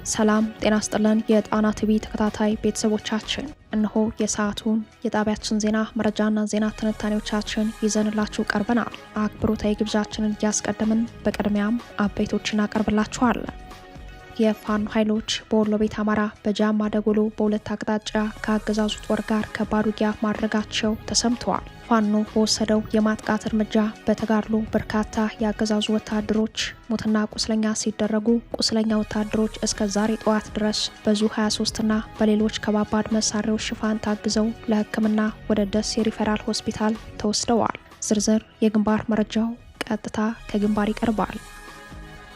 ሰላም ጤና ይስጥልን የጣና ቲቪ ተከታታይ ቤተሰቦቻችን እነሆ የሰዓቱን የጣቢያችን ዜና መረጃና ዜና ትንታኔዎቻችን ይዘንላችሁ ቀርበናል። አክብሮታዊ ግብዣችንን እያስቀደምን በቅድሚያም አበይቶችን አቀርብላችኋለን። የፋኖ ኃይሎች በወሎ ቤት አማራ በጃማ ደጎሎ በሁለት አቅጣጫ ከአገዛዙ ጦር ጋር ከባድ ውጊያ ማድረጋቸው ተሰምተዋል። ፋኖ በወሰደው የማጥቃት እርምጃ በተጋድሎ በርካታ የአገዛዙ ወታደሮች ሞትና ቁስለኛ ሲደረጉ ቁስለኛ ወታደሮች እስከ ዛሬ ጠዋት ድረስ በዙ 23ና በሌሎች ከባባድ መሳሪያዎች ሽፋን ታግዘው ለሕክምና ወደ ደሴ ሪፈራል ሆስፒታል ተወስደዋል። ዝርዝር የግንባር መረጃው ቀጥታ ከግንባር ይቀርባል።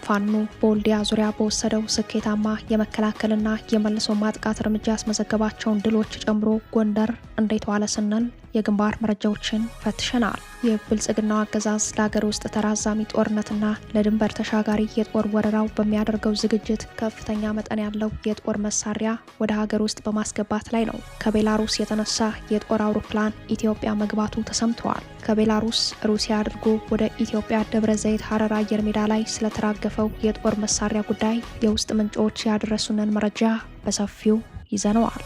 ፋኖ በወልዲያ ዙሪያ በወሰደው ስኬታማ የመከላከልና የመልሶ ማጥቃት እርምጃ ያስመዘገባቸውን ድሎች ጨምሮ ጎንደር እንዴት ዋለ ስንል የግንባር መረጃዎችን ፈትሸናል። የብልጽግናው አገዛዝ ለሀገር ውስጥ ተራዛሚ ጦርነትና ለድንበር ተሻጋሪ የጦር ወረራው በሚያደርገው ዝግጅት ከፍተኛ መጠን ያለው የጦር መሳሪያ ወደ ሀገር ውስጥ በማስገባት ላይ ነው። ከቤላሩስ የተነሳ የጦር አውሮፕላን ኢትዮጵያ መግባቱ ተሰምተዋል። ከቤላሩስ ሩሲያ አድርጎ ወደ ኢትዮጵያ ደብረ ዘይት ሀረር አየር ሜዳ ላይ ስለተራገፈው የጦር መሳሪያ ጉዳይ የውስጥ ምንጮች ያደረሱንን መረጃ በሰፊው ይዘነዋል።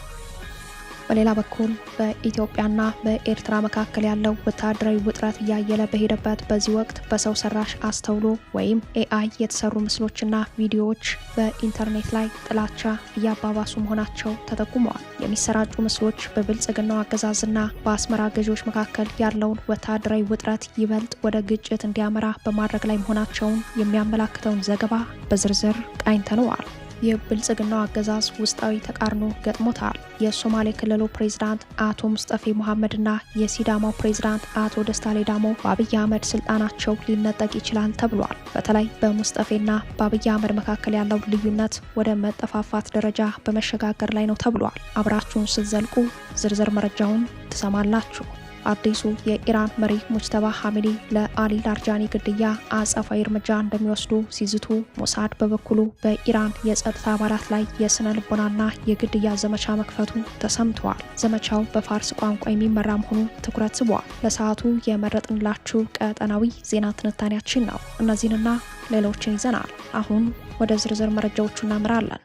በሌላ በኩል በኢትዮጵያና በኤርትራ መካከል ያለው ወታደራዊ ውጥረት እያየለ በሄደበት በዚህ ወቅት በሰው ሰራሽ አስተውሎ ወይም ኤአይ የተሰሩ ምስሎችና ቪዲዮዎች በኢንተርኔት ላይ ጥላቻ እያባባሱ መሆናቸው ተጠቁመዋል። የሚሰራጩ ምስሎች በብልጽግናው አገዛዝና በአስመራ ገዢዎች መካከል ያለውን ወታደራዊ ውጥረት ይበልጥ ወደ ግጭት እንዲያመራ በማድረግ ላይ መሆናቸውን የሚያመላክተውን ዘገባ በዝርዝር ቃኝተነዋል። የብልጽግናው አገዛዝ ውስጣዊ ተቃርኖ ገጥሞታል። የሶማሌ ክልሉ ፕሬዝዳንት አቶ ሙስጠፌ መሐመድና የሲዳማው ፕሬዝዳንት አቶ ደስታ ሌዳሞ በአብይ አህመድ ስልጣናቸው ሊነጠቅ ይችላል ተብሏል። በተለይ በሙስጠፌና በአብይ አህመድ መካከል ያለው ልዩነት ወደ መጠፋፋት ደረጃ በመሸጋገር ላይ ነው ተብሏል። አብራችሁን ስትዘልቁ ዝርዝር መረጃውን ትሰማላችሁ። አዲሱ የኢራን መሪ ሙጅተባ ሐሚዲ ለአሊ ላርጃኒ ግድያ አጸፋዊ እርምጃ እንደሚወስዱ ሲዝቱ፣ ሞሳድ በበኩሉ በኢራን የጸጥታ አባላት ላይ የስነ ልቦናና የግድያ ዘመቻ መክፈቱ ተሰምተዋል። ዘመቻው በፋርስ ቋንቋ የሚመራ መሆኑ ትኩረት ስቧል። ለሰዓቱ የመረጥንላችሁ ቀጠናዊ ዜና ትንታኔያችን ነው። እነዚህንና ሌሎችን ይዘናል። አሁን ወደ ዝርዝር መረጃዎቹ እናምራለን።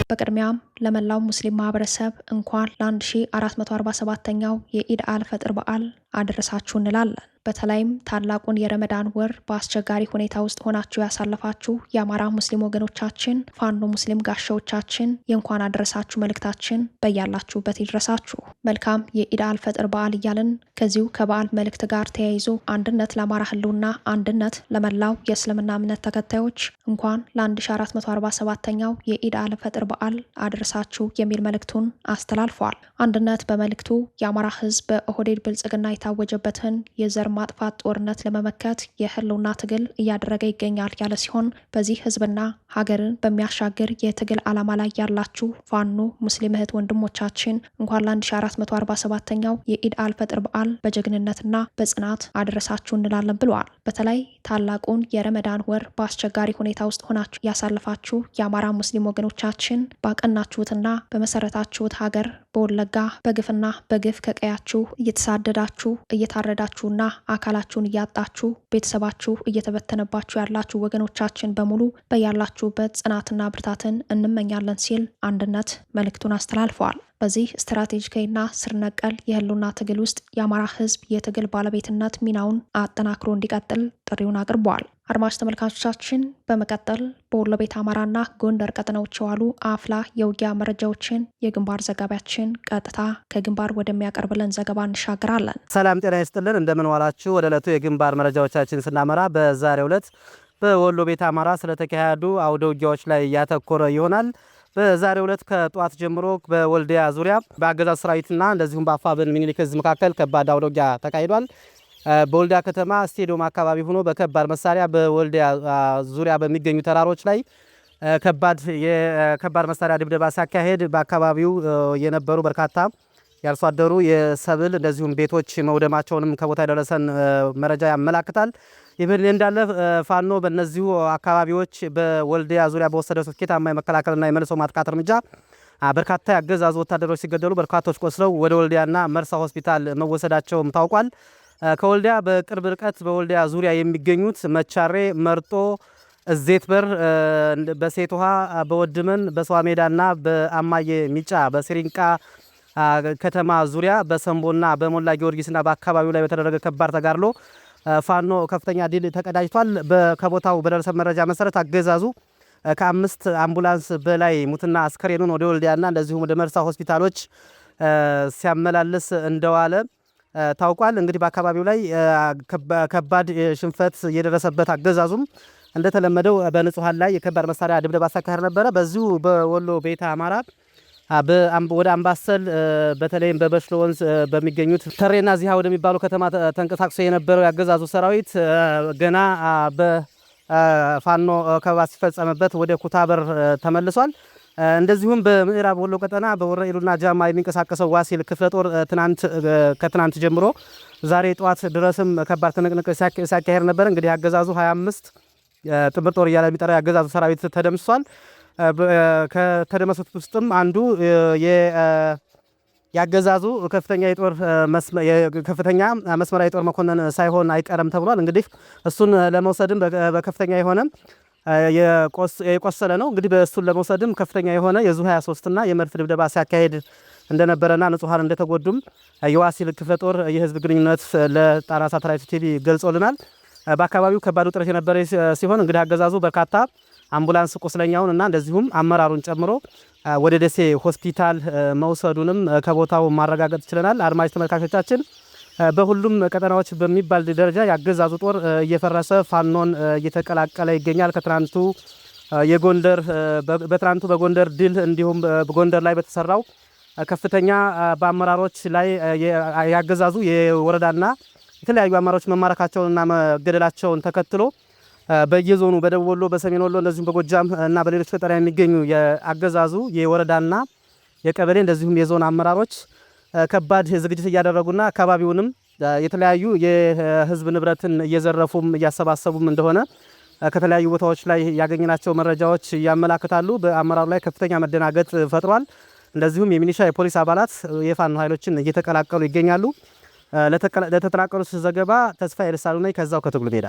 በቅድሚያም ለመላው ሙስሊም ማህበረሰብ እንኳን ለ1447ኛው የኢድ አልፈጥር በዓል አደረሳችሁ እንላለን። በተለይም ታላቁን የረመዳን ወር በአስቸጋሪ ሁኔታ ውስጥ ሆናችሁ ያሳለፋችሁ የአማራ ሙስሊም ወገኖቻችን፣ ፋኖ ሙስሊም ጋሻዎቻችን የእንኳን አደረሳችሁ መልእክታችን በያላችሁበት ይድረሳችሁ። መልካም የኢድ አልፈጥር በዓል እያልን ከዚሁ ከበዓል መልእክት ጋር ተያይዞ አንድነት ለአማራ ህልውና፣ አንድነት ለመላው የእስልምና እምነት ተከታዮች እንኳን ለ1447ኛው የኢድ አልፈጥር በዓል አደረሳችሁ የሚል መልእክቱን አስተላልፏል። አንድነት በመልእክቱ የአማራ ህዝብ በኦህዴድ ብልጽግና የታወጀበትን የዘር ማጥፋት ጦርነት ለመመከት የህልውና ትግል እያደረገ ይገኛል ያለ ሲሆን በዚህ ህዝብና ሀገርን በሚያሻግር የትግል ዓላማ ላይ ያላችሁ ፋኖ ሙስሊም እህት ወንድሞቻችን እንኳን ለ1447ኛው የኢድ አልፈጥር በዓል በጀግንነትና በጽናት አደረሳችሁ እንላለን ብለዋል። በተለይ ታላቁን የረመዳን ወር በአስቸጋሪ ሁኔታ ውስጥ ሆናችሁ ያሳለፋችሁ የአማራ ሙስሊም ወገኖቻችን ባቀናችሁትና በመሰረታችሁት ሀገር በወለጋ በግፍና በግፍ ከቀያችሁ እየተሳደዳችሁ እየታረዳችሁና አካላችሁን እያጣችሁ ቤተሰባችሁ እየተበተነባችሁ ያላችሁ ወገኖቻችን በሙሉ በያላችሁበት ጽናትና ብርታትን እንመኛለን ሲል አንድነት መልእክቱን አስተላልፈዋል። በዚህ ስትራቴጂካዊና ስር ነቀል የህልውና ትግል ውስጥ የአማራ ህዝብ የትግል ባለቤትነት ሚናውን አጠናክሮ እንዲቀጥል ጥሪውን አቅርበዋል። አድማጭ ተመልካቾቻችን በመቀጠል በወሎ ቤት አማራና ጎንደር ቀጠናዎች የዋሉ አፍላ የውጊያ መረጃዎችን የግንባር ዘጋቢያችን ቀጥታ ከግንባር ወደሚያቀርብልን ዘገባ እንሻገራለን። ሰላም ጤና ይስጥልን፣ እንደምን ዋላችሁ። ወደ ዕለቱ የግንባር መረጃዎቻችን ስናመራ በዛሬው ዕለት በወሎ ቤት አማራ ስለተካሄዱ አውደ ውጊያዎች ላይ ያተኮረ ይሆናል። በዛሬው ዕለት ከጧት ጀምሮ በወልዲያ ዙሪያ በአገዛዝ ሰራዊትና እንደዚሁም በአፋብን ሚኒሊክ ዕዝ መካከል ከባድ አውደ ውጊያ ተካሂዷል። በወልዲያ ከተማ ስቴዲየም አካባቢ ሆኖ በከባድ መሳሪያ በወልዲያ ዙሪያ በሚገኙ ተራሮች ላይ የከባድ መሳሪያ ድብደባ ሲያካሄድ በአካባቢው የነበሩ በርካታ ያርሶ አደሩ የሰብል እንደዚሁም ቤቶች መውደማቸውንም ከቦታ የደረሰን መረጃ ያመላክታል። ይህን እንዳለ ፋኖ በእነዚሁ አካባቢዎች በወልዲያ ዙሪያ በወሰደው ስኬታማ የመከላከልና የመልሶ ማጥቃት እርምጃ በርካታ ያገዛዙ ወታደሮች ሲገደሉ በርካቶች ቆስለው ወደ ወልዲያና መርሳ ሆስፒታል መወሰዳቸውም ታውቋል። ከወልዲያ በቅርብ ርቀት በወልዲያ ዙሪያ የሚገኙት መቻሬ፣ መርጦ፣ እዜትበር፣ በሴት ውሃ፣ በወድመን፣ በሰዋ ሜዳና በአማዬ ሚጫ በሲሪንቃ ከተማ ዙሪያ በሰንቦና በሞላ ጊዮርጊስና በአካባቢው ላይ በተደረገ ከባድ ተጋድሎ ፋኖ ከፍተኛ ድል ተቀዳጅቷል። ከቦታው በደረሰ መረጃ መሰረት አገዛዙ ከ5 አምቡላንስ በላይ ሙትና አስከሬኑን ወደ ወልዲያና እንደዚሁም ወደ መርሳ ሆስፒታሎች ሲያመላልስ እንደዋለ ታውቋል። እንግዲህ በአካባቢው ላይ ከባድ ሽንፈት የደረሰበት አገዛዙም እንደተለመደው በንጹሃን ላይ የከባድ መሳሪያ ድብደባ ሲያካሂድ ነበረ። በዚሁ በወሎ ቤተ አማራ ወደ አምባሰል በተለይም በበሽሎ ወንዝ በሚገኙት ተሬና ዚሃ ወደሚባሉ ከተማ ተንቀሳቅሶ የነበረው ያገዛዙ ሰራዊት ገና በፋኖ ከበባ ሲፈጸምበት ወደ ኩታበር ተመልሷል። እንደዚሁም በምዕራብ ወሎ ቀጠና በወረኢሉና ጃማ የሚንቀሳቀሰው ዋሲል ክፍለ ጦር ከትናንት ጀምሮ ዛሬ ጠዋት ድረስም ከባድ ትንቅንቅ ሲያካሄድ ነበር። እንግዲህ ያገዛዙ 25 ጥምር ጦር እያለ የሚጠራው ያገዛዙ ሰራዊት ተደምሷል። ከተደመሱት ውስጥም አንዱ ያገዛዙ ከፍተኛ መስመራዊ ጦር መኮንን ሳይሆን አይቀርም ተብሏል። እንግዲህ እሱን ለመውሰድም በከፍተኛ የሆነ የቆሰለ ነው። እንግዲህ በእሱን ለመውሰድም ከፍተኛ የሆነ የዙ 23 እና የመድፍ ድብደባ ሲያካሄድ እንደነበረና ንጹሃን እንደተጎዱም የዋሲል ክፍለ ጦር የህዝብ ግንኙነት ለጣና ሳተላይት ቲቪ ገልጾልናል። በአካባቢው ከባድ ውጥረት የነበረ ሲሆን እንግዲህ አገዛዙ በርካታ አምቡላንስ ቁስለኛውን እና እንደዚሁም አመራሩን ጨምሮ ወደ ደሴ ሆስፒታል መውሰዱንም ከቦታው ማረጋገጥ ችለናል። አድማጭ ተመልካቾቻችን በሁሉም ቀጠናዎች በሚባል ደረጃ ያገዛዙ ጦር እየፈረሰ ፋኖን እየተቀላቀለ ይገኛል። በትናንቱ በጎንደር ድል እንዲሁም በጎንደር ላይ በተሰራው ከፍተኛ በአመራሮች ላይ ያገዛዙ የወረዳና የተለያዩ አመራሮች መማረካቸውንና መገደላቸውን ተከትሎ በየዞኑ በደቡብ ወሎ፣ በሰሜን ወሎ እንደዚሁም በጎጃም እና በሌሎች ቀጠና የሚገኙ የአገዛዙ የወረዳና የቀበሌ እንደዚሁም የዞን አመራሮች ከባድ ዝግጅት እያደረጉና አካባቢውንም የተለያዩ የህዝብ ንብረትን እየዘረፉም እያሰባሰቡም እንደሆነ ከተለያዩ ቦታዎች ላይ ያገኘናቸው መረጃዎች ያመላክታሉ። በአመራሩ ላይ ከፍተኛ መደናገጥ ፈጥሯል። እንደዚሁም የሚኒሻ የፖሊስ አባላት የፋኖ ኃይሎችን እየተቀላቀሉ ይገኛሉ። ለተጠናቀሩት ዘገባ ተስፋ የልሳሉ ነኝ ከዛው ከትግሉ ሜዳ።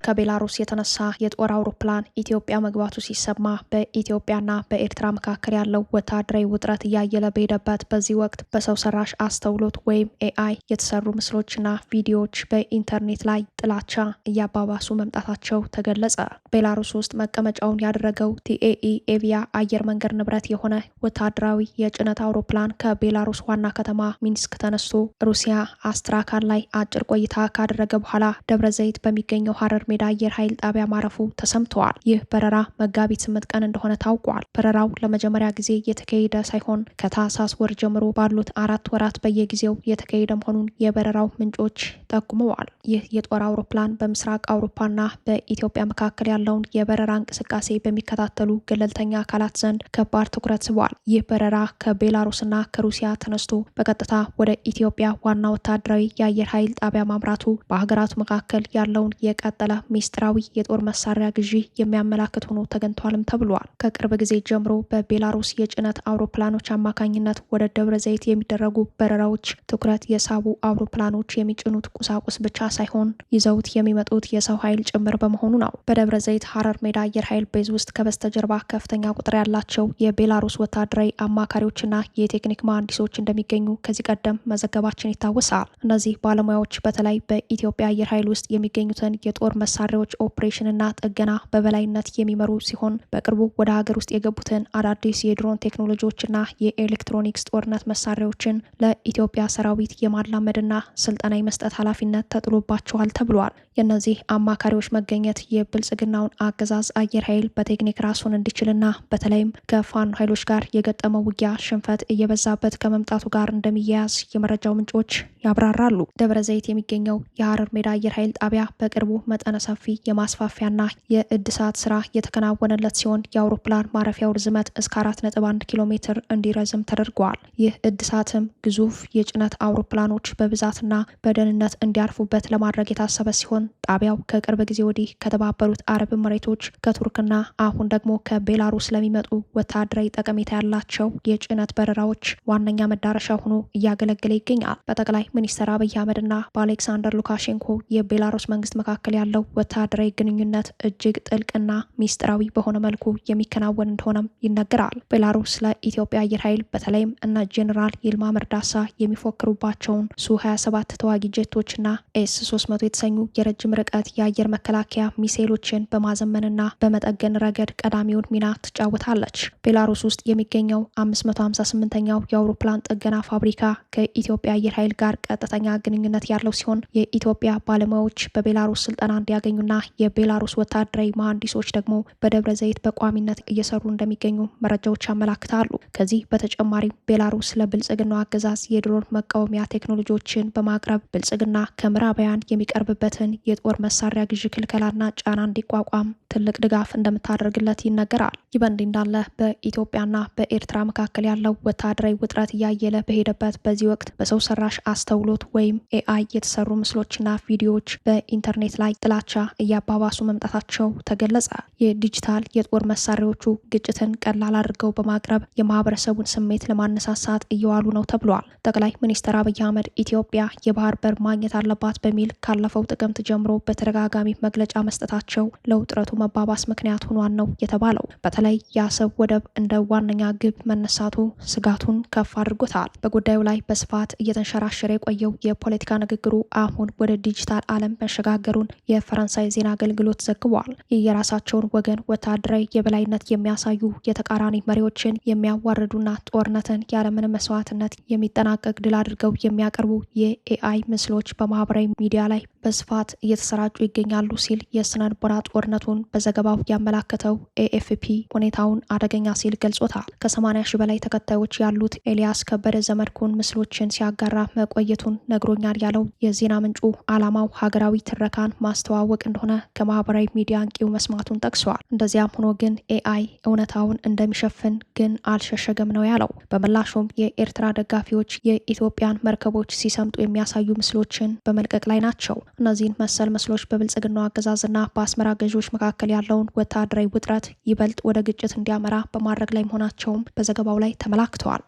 ከቤላሩስ የተነሳ የጦር አውሮፕላን ኢትዮጵያ መግባቱ ሲሰማ በኢትዮጵያና በኤርትራ መካከል ያለው ወታደራዊ ውጥረት እያየለ በሄደበት በዚህ ወቅት በሰው ሰራሽ አስተውሎት ወይም ኤአይ የተሰሩ ምስሎችና ቪዲዮዎች በኢንተርኔት ላይ ጥላቻ እያባባሱ መምጣታቸው ተገለጸ። ቤላሩስ ውስጥ መቀመጫውን ያደረገው ቲኤኢ ኤቪያ አየር መንገድ ንብረት የሆነ ወታደራዊ የጭነት አውሮፕላን ከቤላሩስ ዋና ከተማ ሚንስክ ተነስቶ ሩሲያ አስትራካን ላይ አጭር ቆይታ ካደረገ በኋላ ደብረ ዘይት በሚገኘው ሀረር ሜዳ አየር ኃይል ጣቢያ ማረፉ ተሰምተዋል። ይህ በረራ መጋቢት 8 ቀን እንደሆነ ታውቋል። በረራው ለመጀመሪያ ጊዜ የተካሄደ ሳይሆን ከታህሳስ ወር ጀምሮ ባሉት 4 ወራት በየጊዜው የተካሄደ መሆኑን የበረራው ምንጮች ጠቁመዋል። ይህ የጦር አውሮፕላን በምስራቅ አውሮፓና በኢትዮጵያ መካከል ያለውን የበረራ እንቅስቃሴ በሚከታተሉ ገለልተኛ አካላት ዘንድ ከባድ ትኩረት ስቧል። ይህ በረራ ከቤላሩስና ከሩሲያ ተነስቶ በቀጥታ ወደ ኢትዮጵያ ዋና ወታደራዊ የአየር ኃይል ጣቢያ ማምራቱ በሀገራቱ መካከል ያለውን የቀጠለ ሚስጥራዊ የጦር መሳሪያ ግዢ የሚያመላክት ሆኖ ተገኝቷልም ተብሏል። ከቅርብ ጊዜ ጀምሮ በቤላሩስ የጭነት አውሮፕላኖች አማካኝነት ወደ ደብረ ዘይት የሚደረጉ በረራዎች ትኩረት የሳቡ አውሮፕላኖች የሚጭኑት ቁሳቁስ ብቻ ሳይሆን ይዘውት የሚመጡት የሰው ኃይል ጭምር በመሆኑ ነው። በደብረ ዘይት ሀረር ሜዳ አየር ኃይል ቤዝ ውስጥ ከበስተጀርባ ከፍተኛ ቁጥር ያላቸው የቤላሩስ ወታደራዊ አማካሪዎችና የቴክኒክ መሐንዲሶች እንደሚገኙ ከዚህ ቀደም መዘገባችን ይታወሳል። እነዚህ ባለሙያዎች በተለይ በኢትዮጵያ አየር ኃይል ውስጥ የሚገኙትን የጦር መሳሪያዎች ኦፕሬሽንና ጥገና በበላይነት የሚመሩ ሲሆን በቅርቡ ወደ ሀገር ውስጥ የገቡትን አዳዲስ የድሮን ቴክኖሎጂዎችና የኤሌክትሮኒክስ ጦርነት መሳሪያዎችን ለኢትዮጵያ ሰራዊት የማላመድና ስልጠና የመስጠት ኃላፊነት ተጥሎባቸዋል ተብሏል። የእነዚህ አማካሪዎች መገኘት የብልጽግናውን አገዛዝ አየር ኃይል በቴክኒክ ራሱን እንዲችልና በተለይም ከፋኖ ኃይሎች ጋር የገጠመው ውጊያ ሽንፈት እየበዛበት ከመምጣቱ ጋር እንደሚያያዝ የመረጃው ምንጮች ያብራራሉ። ደብረ ዘይት የሚገኘው የሀረር ሜዳ አየር ኃይል ጣቢያ በቅርቡ መጠነ ሰፊ የማስፋፊያና የእድሳት ስራ የተከናወነለት ሲሆን የአውሮፕላን ማረፊያው ርዝመት እስከ 4.1 ኪሎ ሜትር እንዲረዝም ተደርጓል። ይህ እድሳትም ግዙፍ የጭነት አውሮፕላኖች በብዛትና በደህንነት እንዲያርፉበት ለማድረግ የታሰበ ሲሆን ሲሆን ጣቢያው ከቅርብ ጊዜ ወዲህ ከተባበሩት አረብ ኤሚሬቶች ከቱርክና አሁን ደግሞ ከቤላሩስ ለሚመጡ ወታደራዊ ጠቀሜታ ያላቸው የጭነት በረራዎች ዋነኛ መዳረሻ ሆኖ እያገለገለ ይገኛል። በጠቅላይ ሚኒስትር አብይ አህመድና በአሌክሳንደር ሉካሼንኮ የቤላሩስ መንግስት መካከል ያለው ወታደራዊ ግንኙነት እጅግ ጥልቅና ሚስጥራዊ በሆነ መልኩ የሚከናወን እንደሆነም ይነገራል። ቤላሩስ ለኢትዮጵያ አየር ኃይል በተለይም እነ ጄኔራል ይልማ መርዳሳ የሚፎክሩባቸውን ሱ-27 ተዋጊ ጄቶችና ኤስ-300 የተሰኙ የረጅም ርቀት የአየር መከላከያ ሚሳኤሎችን በማዘመንና በመጠገን ረገድ ቀዳሚውን ሚና ትጫወታለች። ቤላሩስ ውስጥ የሚገኘው 558ኛው የአውሮፕላን ጥገና ፋብሪካ ከኢትዮጵያ አየር ኃይል ጋር ቀጥተኛ ግንኙነት ያለው ሲሆን የኢትዮጵያ ባለሙያዎች በቤላሩስ ስልጠና እንዲያገኙና የቤላሩስ ወታደራዊ መሐንዲሶች ደግሞ በደብረ ዘይት በቋሚነት እየሰሩ እንደሚገኙ መረጃዎች ያመላክታሉ። ከዚህ በተጨማሪም ቤላሩስ ለብልጽግናው አገዛዝ የድሮን መቃወሚያ ቴክኖሎጂዎችን በማቅረብ ብልጽግና ከምዕራባውያን የሚቀርብበትን የጦር መሳሪያ ግዢ ክልከላና ጫና እንዲቋቋም ትልቅ ድጋፍ እንደምታደርግለት ይነገራል። ይህ በእንዲህ እንዳለ በኢትዮጵያና በኤርትራ መካከል ያለው ወታደራዊ ውጥረት እያየለ በሄደበት በዚህ ወቅት በሰው ሰራሽ አስተውሎት ወይም ኤአይ የተሰሩ ምስሎችና ቪዲዮዎች በኢንተርኔት ላይ ጥላቻ እያባባሱ መምጣታቸው ተገለጸ። የዲጂታል የጦር መሳሪያዎቹ ግጭትን ቀላል አድርገው በማቅረብ የማህበረሰቡን ስሜት ለማነሳሳት እየዋሉ ነው ተብሏል። ጠቅላይ ሚኒስትር አብይ አህመድ ኢትዮጵያ የባህር በር ማግኘት አለባት በሚል ካለፈው ጥቅምት ጀምሮ በተደጋጋሚ መግለጫ መስጠታቸው ለውጥረቱ መባባስ ምክንያት ሆኗል ነው የተባለው። በተለይ የአሰብ ወደብ እንደ ዋነኛ ግብ መነሳቱ ስጋቱን ከፍ አድርጎታል። በጉዳዩ ላይ በስፋት እየተንሸራሸረ የቆየው የፖለቲካ ንግግሩ አሁን ወደ ዲጂታል ዓለም መሸጋገሩን የፈረንሳይ ዜና አገልግሎት ዘግቧል። የራሳቸውን ወገን ወታደራዊ የበላይነት የሚያሳዩ የተቃራኒ መሪዎችን የሚያዋርዱና ጦርነትን ያለምንም መስዋዕትነት የሚጠናቀቅ ድል አድርገው የሚያቀርቡ የኤአይ ምስሎች በማህበራዊ ሚዲያ ላይ በስፋት እየተሰራጩ ይገኛሉ ሲል የስነ ልቦና ጦርነቱን በዘገባው ያመላከተው ኤኤፍፒ ሁኔታውን አደገኛ ሲል ገልጾታል። ከ80 ሺህ በላይ ተከታዮች ያሉት ኤልያስ ከበደ ዘመድኩን ምስሎችን ሲያጋራ መቆየቱን ነግሮኛል ያለው የዜና ምንጩ ዓላማው ሀገራዊ ትረካን ማስተዋወቅ እንደሆነ ከማህበራዊ ሚዲያ አንቂው መስማቱን ጠቅሷል። እንደዚያም ሆኖ ግን ኤአይ እውነታውን እንደሚሸፍን ግን አልሸሸገም ነው ያለው። በምላሹም የኤርትራ ደጋፊዎች የኢትዮጵያን መርከቦች ሲሰምጡ የሚያሳዩ ምስሎችን በመልቀቅ ላይ ናቸው። እነዚህን መሰል ምስሎች በብልጽግናው አገዛዝና በአስመራ ገዢዎች መካከል ያለውን ወታደራዊ ውጥረት ይበልጥ ወደ ግጭት እንዲያመራ በማድረግ ላይ መሆናቸውም በዘገባው ላይ ተመላክተዋል።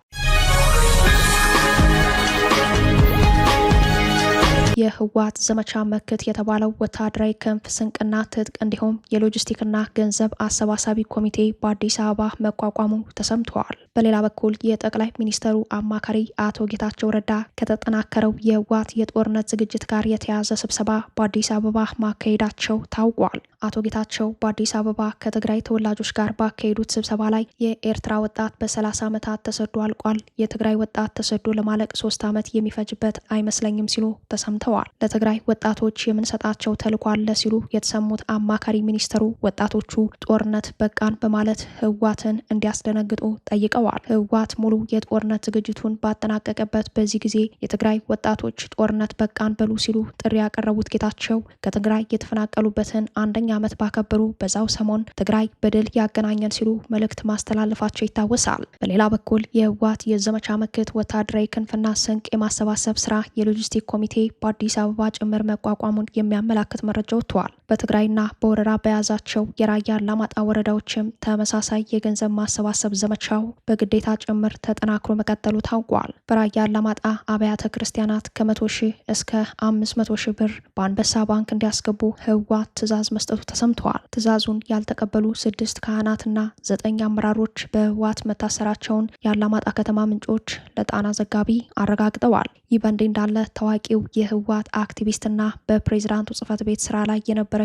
የህወሓት ዘመቻ መክት የተባለው ወታደራዊ ክንፍ ስንቅና ትጥቅ እንዲሁም የሎጂስቲክና ገንዘብ አሰባሳቢ ኮሚቴ በአዲስ አበባ መቋቋሙ ተሰምተዋል። በሌላ በኩል የጠቅላይ ሚኒስትሩ አማካሪ አቶ ጌታቸው ረዳ ከተጠናከረው የህወሓት የጦርነት ዝግጅት ጋር የተያያዘ ስብሰባ በአዲስ አበባ ማካሄዳቸው ታውቋል። አቶ ጌታቸው በአዲስ አበባ ከትግራይ ተወላጆች ጋር ባካሄዱት ስብሰባ ላይ የኤርትራ ወጣት በ30 ዓመታት ተሰዶ አልቋል፣ የትግራይ ወጣት ተሰዶ ለማለቅ 3 ዓመት የሚፈጅበት አይመስለኝም ሲሉ ተሰምተዋል። ለትግራይ ወጣቶች የምንሰጣቸው ተልዕኮ አለ ሲሉ የተሰሙት አማካሪ ሚኒስትሩ ወጣቶቹ ጦርነት በቃን በማለት ህወሓትን እንዲያስደነግጡ ጠይቀዋል። ህወሓት ሙሉ የጦርነት ዝግጅቱን ባጠናቀቀበት በዚህ ጊዜ የትግራይ ወጣቶች ጦርነት በቃን በሉ ሲሉ ጥሪ ያቀረቡት ጌታቸው ከትግራይ የተፈናቀሉበትን አንደኛ ዓመት ባከበሩ በዛው ሰሞን ትግራይ በድል ያገናኘን ሲሉ መልእክት ማስተላለፋቸው ይታወሳል። በሌላ በኩል የህወሓት የዘመቻ መክት ወታደራዊ ክንፍና ስንቅ የማሰባሰብ ስራ የሎጂስቲክ ኮሚቴ በአዲስ አበባ ጭምር መቋቋሙን የሚያመላክት መረጃ ወጥቷል። በትግራይና በወረራ በያዛቸው የራያ አላማጣ ወረዳዎችም ተመሳሳይ የገንዘብ ማሰባሰብ ዘመቻው በግዴታ ጭምር ተጠናክሮ መቀጠሉ ታውቋል። በራያ አላማጣ አብያተ ክርስቲያናት ከ100 ሺህ እስከ 500 ሺህ ብር በአንበሳ ባንክ እንዲያስገቡ ህወሓት ትዕዛዝ መስጠቱ ተሰምተዋል። ትዕዛዙን ያልተቀበሉ 6 ካህናትና 9 አመራሮች በህወሓት መታሰራቸውን የአላማጣ ከተማ ምንጮች ለጣና ዘጋቢ አረጋግጠዋል። ይህ በእንዲህ እንዳለ ታዋቂው የህወሓት አክቲቪስትና በፕሬዝዳንቱ ጽህፈት ቤት ስራ ላይ የነበረችው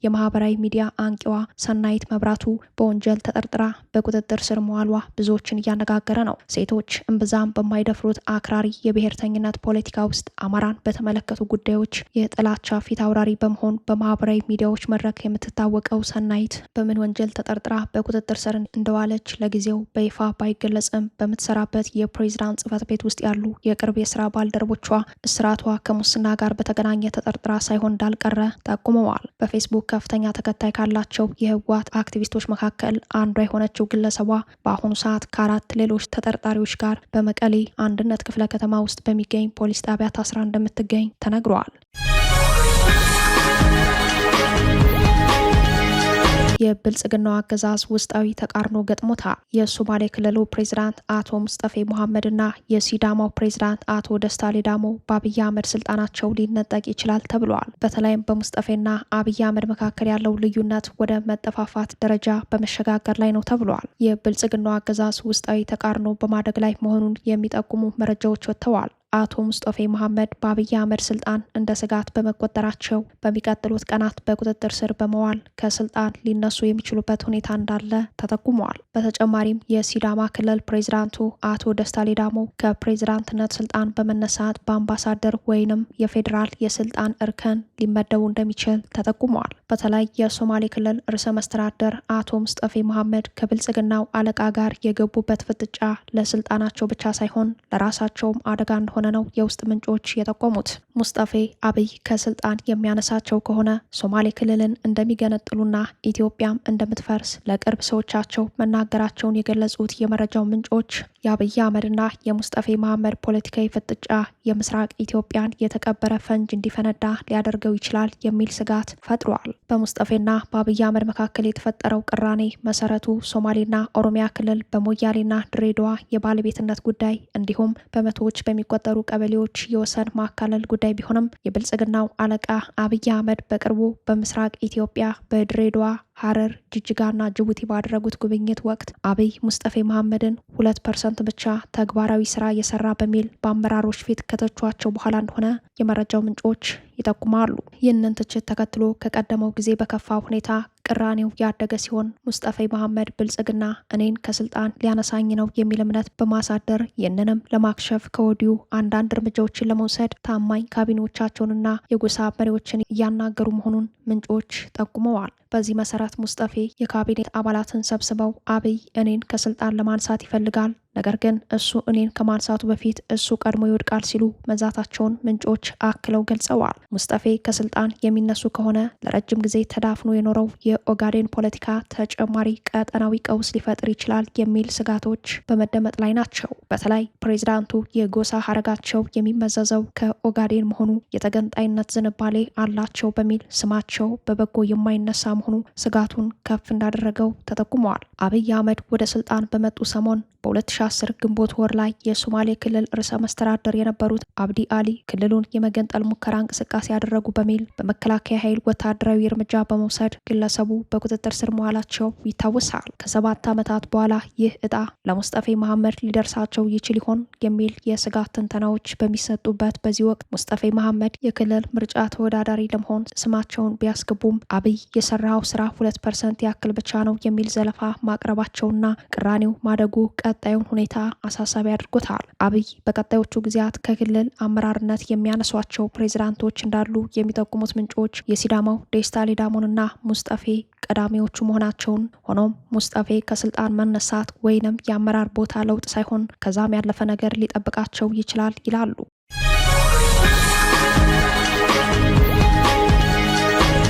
የማህበራዊ ሚዲያ አንቂዋ ሰናይት መብራቱ በወንጀል ተጠርጥራ በቁጥጥር ስር መዋሏ ብዙዎችን እያነጋገረ ነው። ሴቶች እምብዛም በማይደፍሩት አክራሪ የብሔርተኝነት ፖለቲካ ውስጥ አማራን በተመለከቱ ጉዳዮች የጥላቻ ፊት አውራሪ በመሆን በማህበራዊ ሚዲያዎች መድረክ የምትታወቀው ሰናይት በምን ወንጀል ተጠርጥራ በቁጥጥር ስር እንደዋለች ለጊዜው በይፋ ባይገለጽም በምትሰራበት የፕሬዝዳንት ጽህፈት ቤት ውስጥ ያሉ የቅርብ የስራ ባልደረቦቿ እስራቷ ከሙስና ጋር በተገናኘ ተጠርጥራ ሳይሆን እንዳልቀረ ጠቁመዋል። በፌስቡክ ከፍተኛ ተከታይ ካላቸው የህወሓት አክቲቪስቶች መካከል አንዷ የሆነችው ግለሰቧ በአሁኑ ሰዓት ከ4 ሌሎች ተጠርጣሪዎች ጋር በመቀሌ አንድነት ክፍለ ከተማ ውስጥ በሚገኝ ፖሊስ ጣቢያ ታስራ እንደምትገኝ ተነግሯል። የብልጽግናው አገዛዝ ውስጣዊ ተቃርኖ ገጥሞታል። የሶማሌ ክልሉ ፕሬዝዳንት አቶ ሙስጠፌ መሐመድና የሲዳማው ፕሬዝዳንት አቶ ደስታ ሌዳሞ በአብይ አህመድ ስልጣናቸው ሊነጠቅ ይችላል ተብሏል። በተለይም በሙስጠፌና አብይ አህመድ መካከል ያለው ልዩነት ወደ መጠፋፋት ደረጃ በመሸጋገር ላይ ነው ተብሏል። የብልጽግናው አገዛዝ ውስጣዊ ተቃርኖ በማደግ ላይ መሆኑን የሚጠቁሙ መረጃዎች ወጥተዋል። አቶ ሙስጠፌ መሐመድ በአብይ አህመድ ስልጣን እንደ ስጋት በመቆጠራቸው በሚቀጥሉት ቀናት በቁጥጥር ስር በመዋል ከስልጣን ሊነሱ የሚችሉበት ሁኔታ እንዳለ ተጠቁመዋል። በተጨማሪም የሲዳማ ክልል ፕሬዝዳንቱ አቶ ደስታ ሌዳሞ ከፕሬዝዳንትነት ስልጣን በመነሳት በአምባሳደር ወይንም የፌዴራል የስልጣን እርከን ሊመደቡ እንደሚችል ተጠቁመዋል። በተለይ የሶማሌ ክልል ርዕሰ መስተዳደር አቶ ሙስጠፌ መሐመድ ከብልጽግናው አለቃ ጋር የገቡበት ፍጥጫ ለስልጣናቸው ብቻ ሳይሆን ለራሳቸውም አደጋ እንደሆነ ነው የውስጥ ምንጮች የጠቆሙት። ሙስጠፌ አብይ ከስልጣን የሚያነሳቸው ከሆነ ሶማሌ ክልልን እንደሚገነጥሉና ኢትዮጵያም እንደምትፈርስ ለቅርብ ሰዎቻቸው መናገራቸውን የገለጹት የመረጃው ምንጮች የአብይ አህመድና የሙስጠፌ መሐመድ ፖለቲካዊ ፍጥጫ የምስራቅ ኢትዮጵያን የተቀበረ ፈንጅ እንዲፈነዳ ሊያደርገው ይችላል የሚል ስጋት ፈጥሯል። በሙስጠፌና በአብይ አህመድ መካከል የተፈጠረው ቅራኔ መሰረቱ ሶማሌና ኦሮሚያ ክልል በሞያሌና ድሬዳዋ የባለቤትነት ጉዳይ እንዲሁም በመቶዎች በሚቆጠሩ ቀበሌዎች የወሰን ማካለል ጉዳይ ቢሆንም የብልጽግናው አለቃ አብይ አህመድ በቅርቡ በምስራቅ ኢትዮጵያ በድሬዳዋ ሐረር፣ ጅጅጋና ጅቡቲ ባደረጉት ጉብኝት ወቅት አብይ ሙስጠፌ መሐመድን 2% ብቻ ተግባራዊ ስራ የሰራ በሚል በአመራሮች ፊት ከተቿቸው በኋላ እንደሆነ የመረጃው ምንጮች ይጠቁማሉ። ይህንን ትችት ተከትሎ ከቀደመው ጊዜ በከፋ ሁኔታ ቅራኔው ያደገ ሲሆን ሙስጠፌ መሐመድ ብልጽግና እኔን ከስልጣን ሊያነሳኝ ነው የሚል እምነት በማሳደር ይህንንም ለማክሸፍ ከወዲሁ አንዳንድ እርምጃዎችን ለመውሰድ ታማኝ ካቢኔዎቻቸውንና የጎሳ መሪዎችን እያናገሩ መሆኑን ምንጮች ጠቁመዋል። በዚህ መሰረት ሙስጠፌ የካቢኔ አባላትን ሰብስበው አብይ እኔን ከስልጣን ለማንሳት ይፈልጋል፣ ነገር ግን እሱ እኔን ከማንሳቱ በፊት እሱ ቀድሞ ይወድቃል ሲሉ መዛታቸውን ምንጮች አክለው ገልጸዋል። ሙስጠፌ ከስልጣን የሚነሱ ከሆነ ለረጅም ጊዜ ተዳፍኖ የኖረው የኦጋዴን ፖለቲካ ተጨማሪ ቀጠናዊ ቀውስ ሊፈጥር ይችላል የሚል ስጋቶች በመደመጥ ላይ ናቸው። በተለይ ፕሬዝዳንቱ የጎሳ ሀረጋቸው የሚመዘዘው ከኦጋዴን መሆኑ የተገንጣይነት ዝንባሌ አላቸው በሚል ስማቸው በበጎ የማይነሳ መሆኑ ስጋቱን ከፍ እንዳደረገው ተጠቁመዋል። አብይ አህመድ ወደ ስልጣን በመጡ ሰሞን በ2010 ግንቦት ወር ላይ የሶማሌ ክልል ርዕሰ መስተዳደር የነበሩት አብዲ አሊ ክልሉን የመገንጠል ሙከራ እንቅስቃሴ ያደረጉ በሚል በመከላከያ ኃይል ወታደራዊ እርምጃ በመውሰድ ግለሰቡ በቁጥጥር ስር መዋላቸው ይታወሳል። ከ7 ዓመታት በኋላ ይህ እጣ ለሙስጠፌ መሐመድ ሊደርሳቸው ይችል ይሆን የሚል የስጋት ትንተናዎች በሚሰጡበት በዚህ ወቅት ሙስጠፌ መሐመድ የክልል ምርጫ ተወዳዳሪ ለመሆን ስማቸውን ቢያስገቡም አብይ የሰራው ስራ 2% ያክል ብቻ ነው የሚል ዘለፋ ማቅረባቸውና ቅራኔው ማደጉ ቀጣዩን ሁኔታ አሳሳቢ አድርጎታል። አብይ በቀጣዮቹ ጊዜያት ከክልል አመራርነት የሚያነሷቸው ፕሬዝዳንቶች እንዳሉ የሚጠቁሙት ምንጮች የሲዳማው ደስታ ሌዳሞንና ሙስጠፌ ቀዳሚዎቹ መሆናቸውን፣ ሆኖም ሙስጠፌ ከስልጣን መነሳት ወይንም የአመራር ቦታ ለውጥ ሳይሆን ከዛም ያለፈ ነገር ሊጠብቃቸው ይችላል ይላሉ።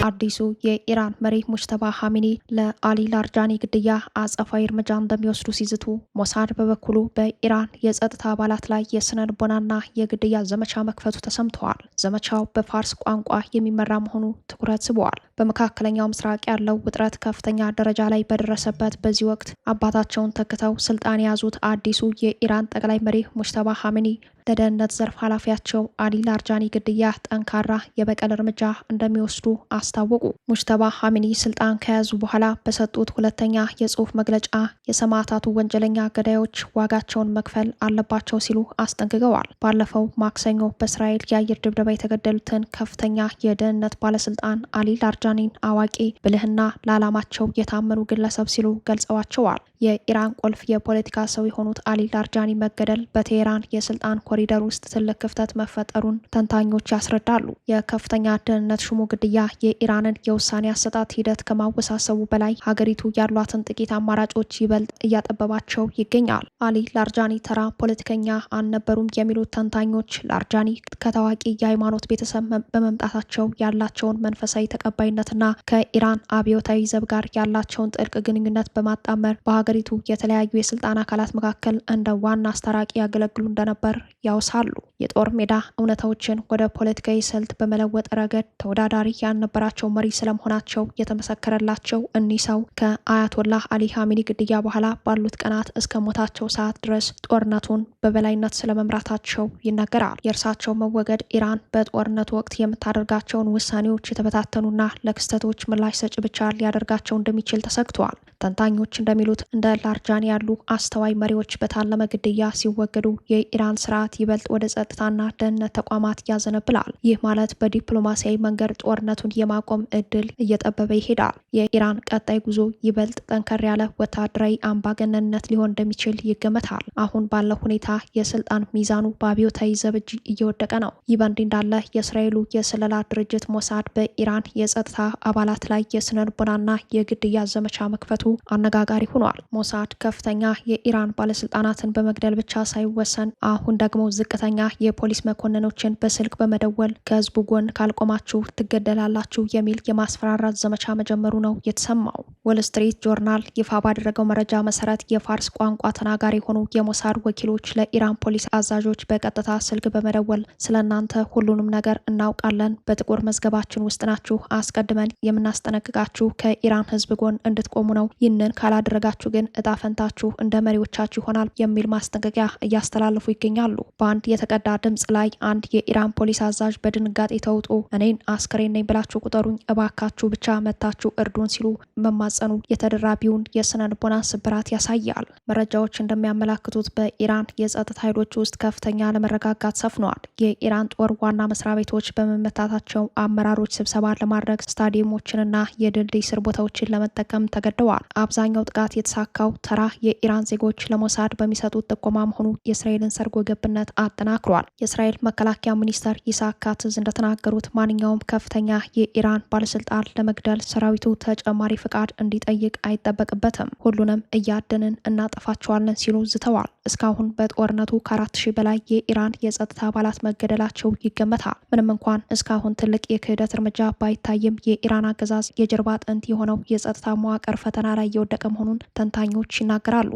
አዲሱ የኢራን መሪ ሙጅተባ ኻሜኒ ለአሊ ላርጃኒ ግድያ አጸፋዊ እርምጃ እንደሚወስዱ ሲዝቱ፣ ሞሳድ በበኩሉ በኢራን የጸጥታ አባላት ላይ የስነ ልቦናና የግድያ ዘመቻ መክፈቱ ተሰምተዋል። ዘመቻው በፋርስ ቋንቋ የሚመራ መሆኑ ትኩረት ስበዋል። በመካከለኛው ምስራቅ ያለው ውጥረት ከፍተኛ ደረጃ ላይ በደረሰበት በዚህ ወቅት አባታቸውን ተክተው ስልጣን የያዙት አዲሱ የኢራን ጠቅላይ መሪ ሙጅተባ ኻሜኒ ለደህንነት ዘርፍ ኃላፊያቸው አሊ ላርጃኒ ግድያ ጠንካራ የበቀል እርምጃ እንደሚወስዱ አስታወቁ። ሙጅተባ ኻሜኒ ስልጣን ከያዙ በኋላ በሰጡት ሁለተኛ የጽሑፍ መግለጫ የሰማዕታቱ ወንጀለኛ ገዳዮች ዋጋቸውን መክፈል አለባቸው ሲሉ አስጠንቅቀዋል። ባለፈው ማክሰኞ በእስራኤል የአየር ድብደባ የተገደሉትን ከፍተኛ የደህንነት ባለስልጣን አሊ ላርጃኒን አዋቂ፣ ብልህና ለዓላማቸው የታመኑ ግለሰብ ሲሉ ገልጸዋቸዋል። የኢራን ቁልፍ የፖለቲካ ሰው የሆኑት አሊ ላርጃኒ መገደል በቴሄራን የስልጣን ኮሪደር ውስጥ ትልቅ ክፍተት መፈጠሩን ተንታኞች ያስረዳሉ። የከፍተኛ ደህንነት ሹሙ ግድያ የኢራንን የውሳኔ አሰጣጥ ሂደት ከማወሳሰቡ በላይ ሀገሪቱ ያሏትን ጥቂት አማራጮች ይበልጥ እያጠበባቸው ይገኛል። አሊ ላርጃኒ ተራ ፖለቲከኛ አልነበሩም የሚሉት ተንታኞች ላርጃኒ ከታዋቂ የሃይማኖት ቤተሰብ በመምጣታቸው ያላቸውን መንፈሳዊ ተቀባይነትና ከኢራን አብዮታዊ ዘብ ጋር ያላቸውን ጥልቅ ግንኙነት በማጣመር በሀገሪቱ የተለያዩ የስልጣን አካላት መካከል እንደ ዋና አስታራቂ ያገለግሉ እንደነበር ያውሳሉ። የጦር ሜዳ እውነታዎችን ወደ ፖለቲካዊ ስልት በመለወጥ ረገድ ተወዳዳሪ ያልነበራቸው መሪ ስለመሆናቸው የተመሰከረላቸው እኒህ ሰው ከአያቶላህ አሊ ኻሜኒ ግድያ በኋላ ባሉት ቀናት እስከ ሞታቸው ሰዓት ድረስ ጦርነቱን በበላይነት ስለመምራታቸው ይነገራል። የእርሳቸው መወገድ ኢራን በጦርነቱ ወቅት የምታደርጋቸውን ውሳኔዎች የተበታተኑና ለክስተቶች ምላሽ ሰጪ ብቻ ሊያደርጋቸው እንደሚችል ተሰግቷል። ተንታኞች እንደሚሉት እንደ ላርጃኒ ያሉ አስተዋይ መሪዎች በታለመ ግድያ ሲወገዱ የኢራን ስርዓት ይበልጥ ወደ ጸጥታና ደህንነት ተቋማት ያዘነብላል። ይህ ማለት በዲፕሎማሲያዊ መንገድ ጦርነቱን የማቆም እድል እየጠበበ ይሄዳል። የኢራን ቀጣይ ጉዞ ይበልጥ ጠንከር ያለ ወታደራዊ አምባገነንነት ሊሆን እንደሚችል ይገመታል። አሁን ባለው ሁኔታ የስልጣን ሚዛኑ በአብዮታዊ ዘብ እጅ እየወደቀ ነው። ይህ በእንዲህ እንዳለ የእስራኤሉ የስለላ ድርጅት ሞሳድ በኢራን የጸጥታ አባላት ላይ የስነልቦናና የግድያ ዘመቻ መክፈቱ አነጋጋሪ ሆኗል። ሞሳድ ከፍተኛ የኢራን ባለስልጣናትን በመግደል ብቻ ሳይወሰን አሁን ደግሞ ዝቅተኛ የፖሊስ መኮንኖችን በስልክ በመደወል ከህዝቡ ጎን ካልቆማችሁ ትገደላላችሁ የሚል የማስፈራራት ዘመቻ መጀመሩ ነው የተሰማው። ዎል ስትሪት ጆርናል ይፋ ባደረገው መረጃ መሰረት የፋርስ ቋንቋ ተናጋሪ የሆኑ የሞሳድ ወኪሎች ለኢራን ፖሊስ አዛዦች በቀጥታ ስልክ በመደወል ስለናንተ ሁሉንም ነገር እናውቃለን፣ በጥቁር መዝገባችን ውስጥ ናችሁ፣ አስቀድመን የምናስጠነቅቃችሁ ከኢራን ህዝብ ጎን እንድትቆሙ ነው፣ ይህንን ካላደረጋችሁ ግን እጣ ፈንታችሁ እንደ መሪዎቻችሁ ይሆናል የሚል ማስጠንቀቂያ እያስተላለፉ ይገኛሉ። በአንድ የተቀዳ ድምጽ ላይ አንድ የኢራን ፖሊስ አዛዥ በድንጋጤ ተውጦ እኔን አስከሬን ነኝ ብላችሁ ቁጠሩኝ፣ እባካችሁ ብቻ መታችሁ እርዱን ሲሉ መማጸኑ የተደራቢውን የስነ ልቦና ስብራት ያሳያል። መረጃዎች እንደሚያመላክቱት በኢራን የጸጥታ ኃይሎች ውስጥ ከፍተኛ አለመረጋጋት ሰፍኗል። የኢራን ጦር ዋና መስሪያ ቤቶች በመመታታቸው አመራሮች ስብሰባ ለማድረግ ስታዲየሞችንና የድልድይ ስር ቦታዎችን ለመጠቀም ተገደዋል። አብዛኛው ጥቃት የተሳካው ተራ የኢራን ዜጎች ለሞሳድ በሚሰጡት ጥቆማ መሆኑ የእስራኤልን ሰርጎ ገብነት አጠናክሯል። የእስራኤል መከላከያ ሚኒስተር ኢሳክ ካትዝ እንደተናገሩት ማንኛውም ከፍተኛ የኢራን ባለስልጣን ለመግደል ሰራዊቱ ተጨማሪ ፍቃድ እንዲጠይቅ አይጠበቅበትም፣ ሁሉንም እያደንን እናጠፋቸዋለን ሲሉ ዝተዋል። እስካሁን በጦርነቱ ከ4000 በላይ የኢራን የጸጥታ አባላት መገደላቸው ይገመታል። ምንም እንኳን እስካሁን ትልቅ የክህደት እርምጃ ባይታይም የኢራን አገዛዝ የጀርባ አጥንት የሆነው የጸጥታ መዋቅር ፈተና ላይ የወደቀ መሆኑን ተንታኞች ይናገራሉ።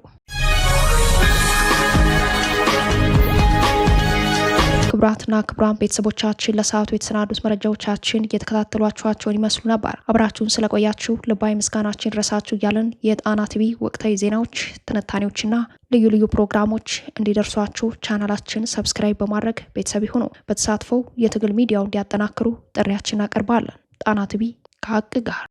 ክቡራትና ክቡራን ቤተሰቦቻችን ለሰዓቱ የተሰናዱት መረጃዎቻችን እየተከታተሏችኋቸውን ይመስሉ ነበር። አብራችሁን ስለቆያችሁ ልባዊ ምስጋናችን ይድረሳችሁ እያልን የጣና ቲቪ ወቅታዊ ዜናዎች፣ ትንታኔዎችና ልዩ ልዩ ፕሮግራሞች እንዲደርሷችሁ ቻናላችን ሰብስክራይብ በማድረግ ቤተሰብ ይሁኑ። በተሳትፎ የትግል ሚዲያው እንዲያጠናክሩ ጥሪያችን እናቀርባለን። ጣና ቲቪ ከሀቅ ጋር